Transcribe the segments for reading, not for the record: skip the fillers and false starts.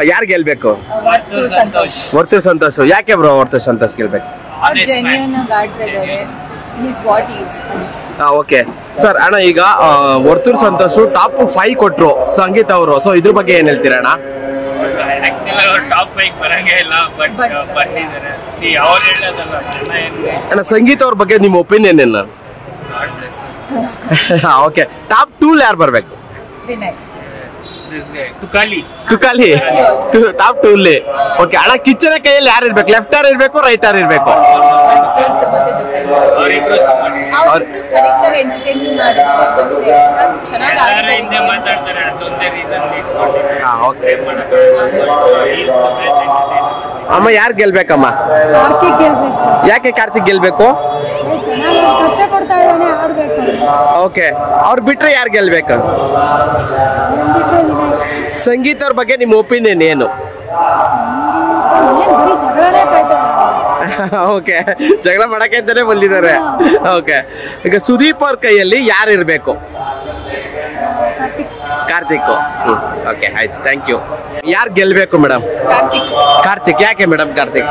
ಯಾರು ಗೆಲ್ಬೇಕು? ವರ್ತೂರ್ ಸಂತೋಷ್. ಯಾಕೆ ಬ್ರೋ ವರ್ತೂರ್ ಸಂತೋಷ್ ಗೆಲ್ಬೇಕು? Okay sir. ಅಣ್ಣ ಈಗ ವರ್ತೂರ್ ಸಂತೋಷ್ ಟಾಪ್ 5 ಕೊಟ್ರು ಸಂಗೀತ ಅವರು. ಸೊ ಇದ್ರ ಬಗ್ಗೆ ಏನ್ ಹೇಳ್ತೀರಾ ಅಣ್ಣ? ಟಾಪ್ 5 ಬರಂಗೇ ಇಲ್ಲ, ಬಟ್ ಬಂದಿದ್ದಾರೆ. ಅಣ್ಣ ಸಂಗೀತ ಅವ್ರ ಬಗ್ಗೆ ನಿಮ್ಮ ಒಪಿನಿಯನ್ ಏನು? ಓಕೆ, ಟಾಪ್ 2 ಯಾರು ಬರ್ಬೇಕು? ತುಕಾಲಿ ಟಾಪ್ 2 ಅಲ್ಲಿ. ಓಕೆ ಅಣ್ಣ, ಕಿಚ್ಚನ ಕೈಯಲ್ಲಿ ಯಾರು ಇರ್ಬೇಕು? ಲೆಫ್ಟ್ ಯಾರು ಇರ್ಬೇಕು, ರೈಟ್ ಯಾರು ಇರ್ಬೇಕು? ಅಮ್ಮ ಯಾರು ಗೆಲ್ಬೇಕಮ್ಮ? ಯಾಕೆ ಕಾರ್ತಿಕ್ ಗೆಲ್ಬೇಕು? ಓಕೆ, ಅವ್ರು ಬಿಟ್ರೆ ಯಾರು ಗೆಲ್ಬೇಕು? ಸಂಗೀತ ಅವ್ರ ಬಗ್ಗೆ ನಿಮ್ಮ ಒಪಿನಿಯನ್ ಏನು? ಓಕೆ, ಜಗಳ ಮಾಡಕ್ಕೆ ಅಂತಾನೆ ಬಂದಿದ್ದಾರೆ. ಓಕೆ, ಈಗ ಸುದೀಪ್ ಅವ್ರ ಕೈಯಲ್ಲಿ ಯಾರು ಇರ್ಬೇಕು? ಕಾರ್ತಿಕ್. ಓಕೆ, ಆಯ್ತು, ಥ್ಯಾಂಕ್ ಯು. ಯಾರು ಗೆಲ್ಬೇಕು ಮೇಡಮ್? ಕಾರ್ತಿಕ್. ಯಾಕೆ ಮೇಡಮ್ ಕಾರ್ತಿಕ್?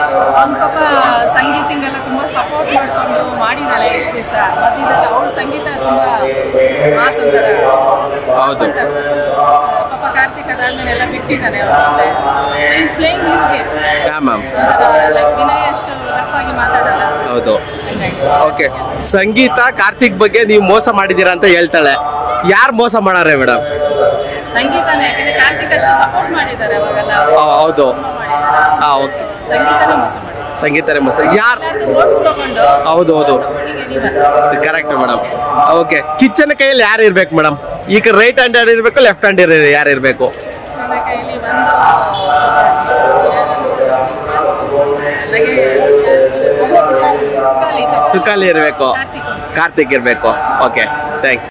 ಸಂಗೀತಿಗೆಲ್ಲ ತುಂಬಾ ಸಪೋರ್ಟ್ ಮಾಡ್ಕೊಂಡು ಮಾಡಿದಾನೆ ಇಷ್ಟು ದಿವಸ. ಮಧ್ಯದಲ್ಲಿ ಅವಳು ಸಂಗೀತ ತುಂಬಾ ಮಾತೊಂಥರ. ಹೌದು, ಪಾಪ ಕಾರ್ತಿಕ್ ಅದಾದ್ಮೇಲೆ ಎಲ್ಲ ಬಿಟ್ಟಿದ್ದಾನೆ. So is playing his game. Ma'am, like Vinay ಅಷ್ಟು ರಫ್ ಆಗಿ ಮಾತಾಡಲ್ಲ. ಹೌದು. ಓಕೆ, ಸಂಗೀತ ಕಾರ್ತಿಕ್ ಬಗ್ಗೆ ನೀವು ಮೋಸ ಮಾಡಿದೀರಾ ಅಂತ ಹೇಳ್ತಾಳೆ. ಯಾರು ಮೋಸ ಮಾಡಾರೆ ಮೇಡಮ್? ಸಂಗೀತನೇ, ಯಾಕಂದ್ರೆ ಕಾರ್ತಿಕ್ ಅಷ್ಟು ಸಪೋರ್ಟ್ ಮಾಡಿದ್ದಾರೆ ಅವಾಗೆಲ್ಲ. ಹೌದು. ಓಕೆ, ಸಂಗೀತನೇ ಮೋಸ ಮಾಡಿ. ಸಂಗೀತನೇ ಮೋಸ. ಯಾರು ಓಟ್ಸ್ ತಗೊಂಡು? ಹೌದು ಕರೆಕ್ಟ್ ಮೇಡಮ್. ಓಕೆ, ಕಿಚ್ಚನ ಕೈಯಲ್ಲಿ ಯಾರು ಇರ್ಬೇಕು ಮೇಡಮ್? ಈಗ ರೈಟ್ ಹ್ಯಾಂಡ್ ಯಾರು ಇರ್ಬೇಕು, ಲೆಫ್ಟ್ ಹ್ಯಾಂಡ್ ಯಾರು ಇರ್ಬೇಕು? ಕಿಚ್ಚನ ಕೈಯಲ್ಲಿ ತುಕಾಲಿ ಇರ್ಬೇಕು, ಕಾರ್ತಿಕ್ ಇರ್ಬೇಕು. Okay, thank you.